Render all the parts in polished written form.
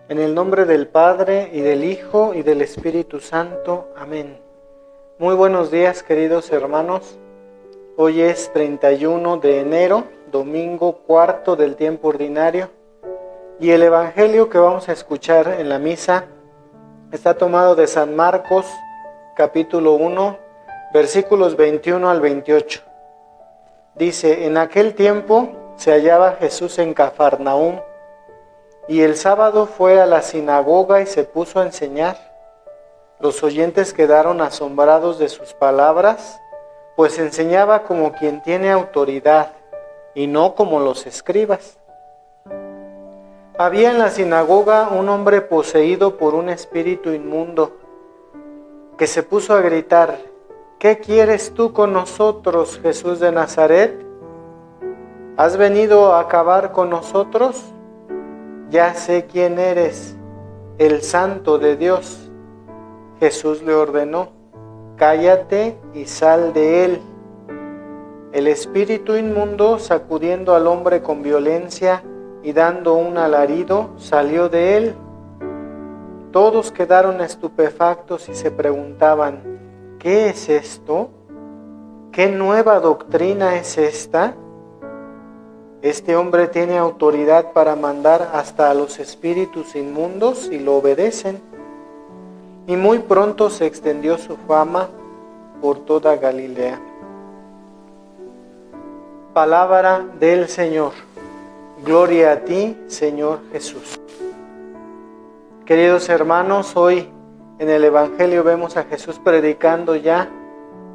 En el nombre del Padre, y del Hijo, y del Espíritu Santo. Amén. Muy buenos días, queridos hermanos. Hoy es 31 de enero, domingo cuarto del tiempo ordinario. Y el Evangelio que vamos a escuchar en la misa está tomado de San Marcos, capítulo 1, versículos 21 al 28. Dice: en aquel tiempo se hallaba Jesús en Cafarnaúm, y el sábado fue a la sinagoga y se puso a enseñar. Los oyentes quedaron asombrados de sus palabras, pues enseñaba como quien tiene autoridad, y no como los escribas. Había en la sinagoga un hombre poseído por un espíritu inmundo, que se puso a gritar: ¿qué quieres tú con nosotros, Jesús de Nazaret? ¿Has venido a acabar con nosotros? Ya sé quién eres, el Santo de Dios. Jesús le ordenó: cállate y sal de él. El espíritu inmundo, sacudiendo al hombre con violencia y dando un alarido, salió de él. Todos quedaron estupefactos y se preguntaban: ¿qué es esto? ¿Qué nueva doctrina es esta? Este hombre tiene autoridad para mandar hasta a los espíritus inmundos y lo obedecen. Y muy pronto se extendió su fama por toda Galilea. Palabra del Señor. Gloria a ti, Señor Jesús. Queridos hermanos, hoy en el Evangelio vemos a Jesús predicando ya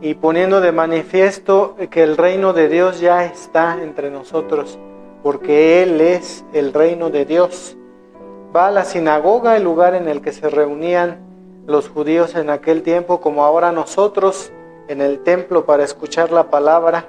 y poniendo de manifiesto que el reino de Dios ya está entre nosotros, porque Él es el reino de Dios. Va a la sinagoga, el lugar en el que se reunían los judíos en aquel tiempo, como ahora nosotros, en el templo para escuchar la palabra.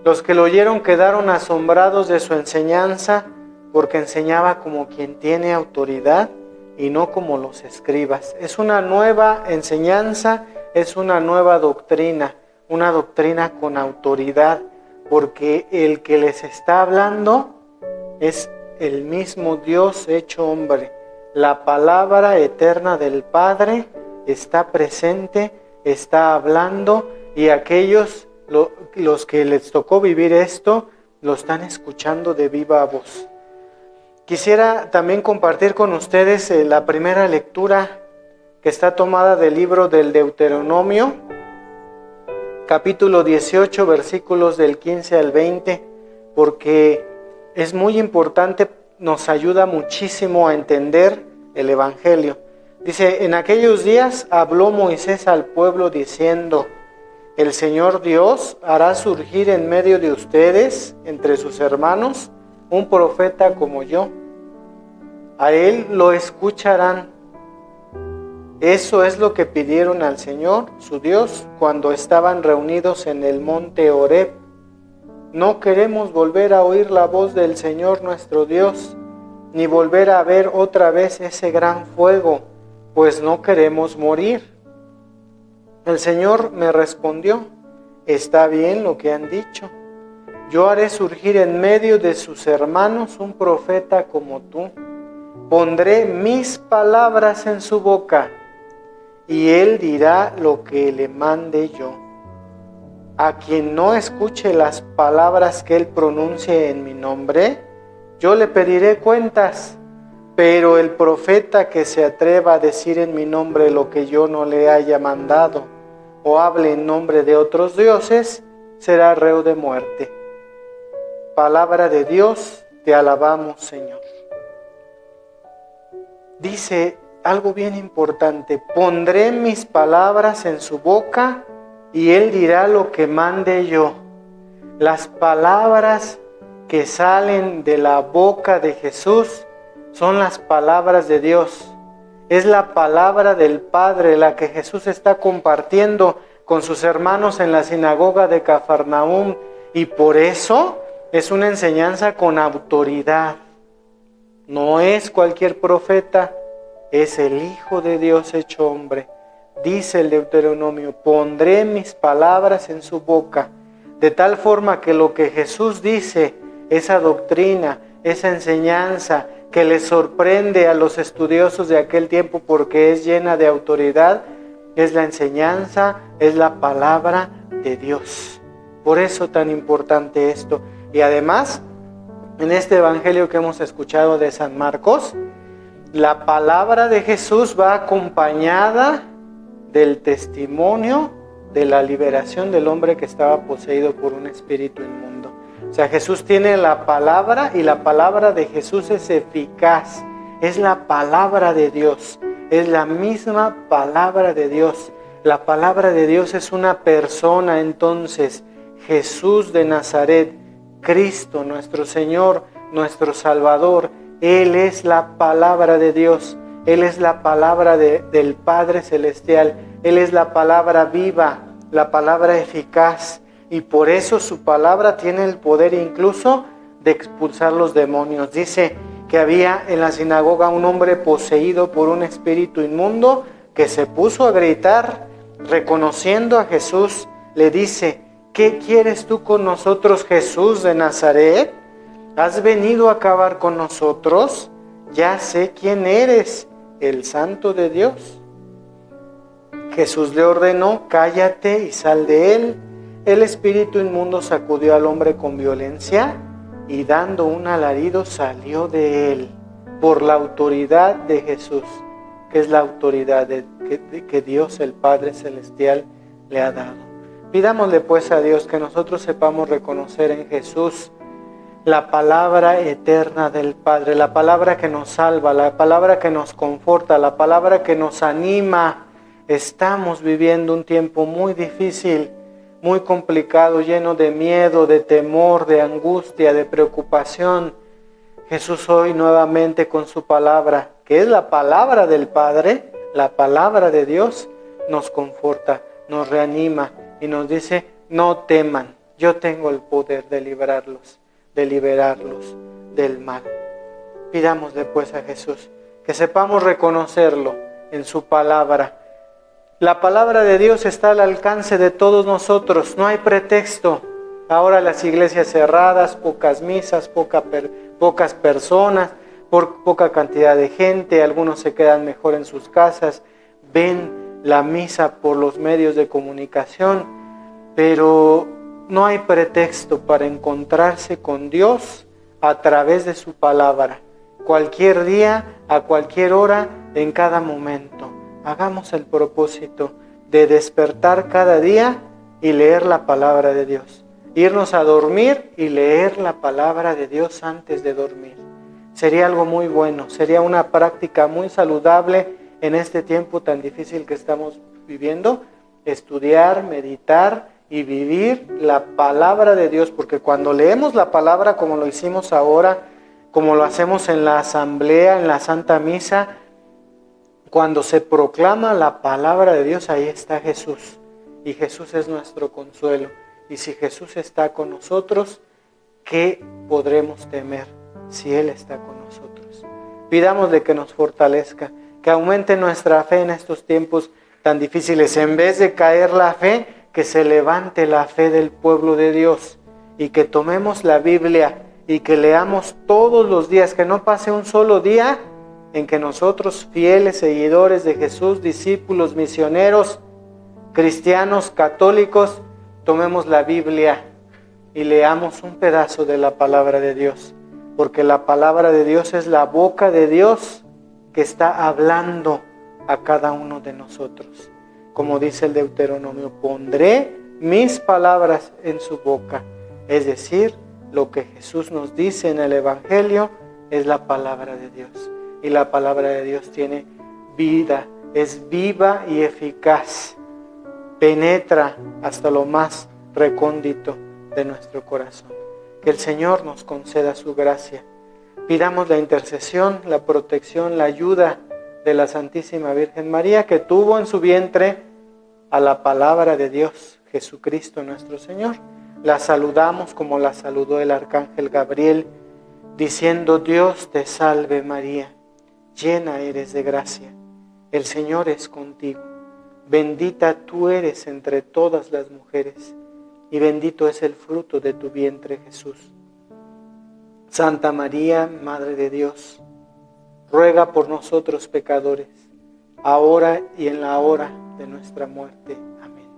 Los que lo oyeron quedaron asombrados de su enseñanza, porque enseñaba como quien tiene autoridad y no como los escribas. Es una nueva enseñanza, es una nueva doctrina, una doctrina con autoridad, porque el que les está hablando es el mismo Dios hecho hombre. La palabra eterna del Padre está presente, está hablando, y aquellos, los que les tocó vivir esto, lo están escuchando de viva voz. Quisiera también compartir con ustedes la primera lectura, que está tomada del libro del Deuteronomio, capítulo 18, versículos del 15 al 20, porque es muy importante, nos ayuda muchísimo a entender el Evangelio. Dice: en aquellos días habló Moisés al pueblo diciendo: el Señor Dios hará surgir en medio de ustedes, entre sus hermanos, un profeta como yo. A él lo escucharán. Eso es lo que pidieron al Señor, su Dios, cuando estaban reunidos en el monte Horeb. No queremos volver a oír la voz del Señor nuestro Dios, ni volver a ver otra vez ese gran fuego, pues no queremos morir. El Señor me respondió: está bien lo que han dicho. Yo haré surgir en medio de sus hermanos un profeta como tú. Pondré mis palabras en su boca, y él dirá lo que le mande yo. A quien no escuche las palabras que él pronuncie en mi nombre, yo le pediré cuentas. Pero el profeta que se atreva a decir en mi nombre lo que yo no le haya mandado, o hable en nombre de otros dioses, será reo de muerte. Palabra de Dios, te alabamos, Señor. Dice algo bien importante: pondré mis palabras en su boca y él dirá lo que mande yo. Las palabras que salen de la boca de Jesús son las palabras de Dios. Es la palabra del Padre la que Jesús está compartiendo con sus hermanos en la sinagoga de Cafarnaúm, y por eso es una enseñanza con autoridad. No es cualquier profeta, es el Hijo de Dios hecho hombre. Dice el Deuteronomio: pondré mis palabras en su boca, de tal forma que lo que Jesús dice, esa doctrina, esa enseñanza, que les sorprende a los estudiosos de aquel tiempo porque es llena de autoridad, es la enseñanza, es la palabra de Dios. Por eso tan importante esto. Y además, en este evangelio que hemos escuchado de San Marcos, la palabra de Jesús va acompañada del testimonio de la liberación del hombre que estaba poseído por un espíritu inmundo. O sea, Jesús tiene la palabra y la palabra de Jesús es eficaz. Es la palabra de Dios. Es la misma palabra de Dios. La palabra de Dios es una persona, entonces, Jesús de Nazaret, Cristo, nuestro Señor, nuestro Salvador. Él es la palabra de Dios. Él es la palabra del Padre Celestial. Él es la palabra viva, la palabra eficaz. Y por eso su palabra tiene el poder incluso de expulsar los demonios. Dice que había en la sinagoga un hombre poseído por un espíritu inmundo que se puso a gritar, reconociendo a Jesús. Le dice: ¿qué quieres tú con nosotros, Jesús de Nazaret? ¿Has venido a acabar con nosotros? Ya sé quién eres, el Santo de Dios. Jesús le ordenó: cállate y sal de él. El espíritu inmundo sacudió al hombre con violencia y dando un alarido salió de él por la autoridad de Jesús, que es la autoridad que Dios el Padre Celestial le ha dado. Pidámosle pues a Dios que nosotros sepamos reconocer en Jesús la palabra eterna del Padre, la palabra que nos salva, la palabra que nos conforta, la palabra que nos anima. Estamos viviendo un tiempo muy difícil, muy complicado, lleno de miedo, de temor, de angustia, de preocupación. Jesús hoy nuevamente con su palabra, que es la palabra del Padre, la palabra de Dios, nos conforta, nos reanima y nos dice: no teman, yo tengo el poder de liberarlos del mal. Pidámosle pues a Jesús que sepamos reconocerlo en su palabra. La palabra de Dios está al alcance de todos nosotros, no hay pretexto. Ahora las iglesias cerradas, pocas misas, pocas personas, poca cantidad de gente, algunos se quedan mejor en sus casas, ven la misa por los medios de comunicación, pero no hay pretexto para encontrarse con Dios a través de su palabra, cualquier día, a cualquier hora, en cada momento. Hagamos el propósito de despertar cada día y leer la palabra de Dios. Irnos a dormir y leer la palabra de Dios antes de dormir. Sería algo muy bueno, sería una práctica muy saludable en este tiempo tan difícil que estamos viviendo. Estudiar, meditar y vivir la palabra de Dios, porque cuando leemos la palabra como lo hicimos ahora, como lo hacemos en la asamblea, en la Santa Misa, cuando se proclama la palabra de Dios, ahí está Jesús. Y Jesús es nuestro consuelo. Y si Jesús está con nosotros, ¿qué podremos temer si Él está con nosotros? Pidámosle que nos fortalezca, que aumente nuestra fe en estos tiempos tan difíciles. En vez de caer la fe, que se levante la fe del pueblo de Dios y que tomemos la Biblia y que leamos todos los días, que no pase un solo día en que nosotros, fieles seguidores de Jesús, discípulos, misioneros, cristianos, católicos, tomemos la Biblia y leamos un pedazo de la palabra de Dios, porque la palabra de Dios es la boca de Dios que está hablando a cada uno de nosotros. Como dice el Deuteronomio, pondré mis palabras en su boca. Es decir, lo que Jesús nos dice en el Evangelio es la palabra de Dios. Y la palabra de Dios tiene vida, es viva y eficaz. Penetra hasta lo más recóndito de nuestro corazón. Que el Señor nos conceda su gracia. Pidamos la intercesión, la protección, la ayuda de la Santísima Virgen María, que tuvo en su vientre a la palabra de Dios, Jesucristo nuestro Señor. La saludamos como la saludó el arcángel Gabriel, diciendo: Dios te salve María, llena eres de gracia, el Señor es contigo. Bendita tú eres entre todas las mujeres, y bendito es el fruto de tu vientre, Jesús. Santa María, Madre de Dios, ruega por nosotros pecadores, ahora y en la hora de nuestra muerte. Amén.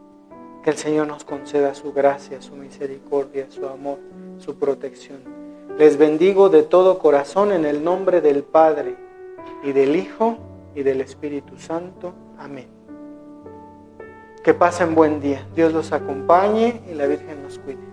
Que el Señor nos conceda su gracia, su misericordia, su amor, su protección. Les bendigo de todo corazón en el nombre del Padre, y del Hijo, y del Espíritu Santo. Amén. Que pasen buen día. Dios los acompañe y la Virgen los cuide.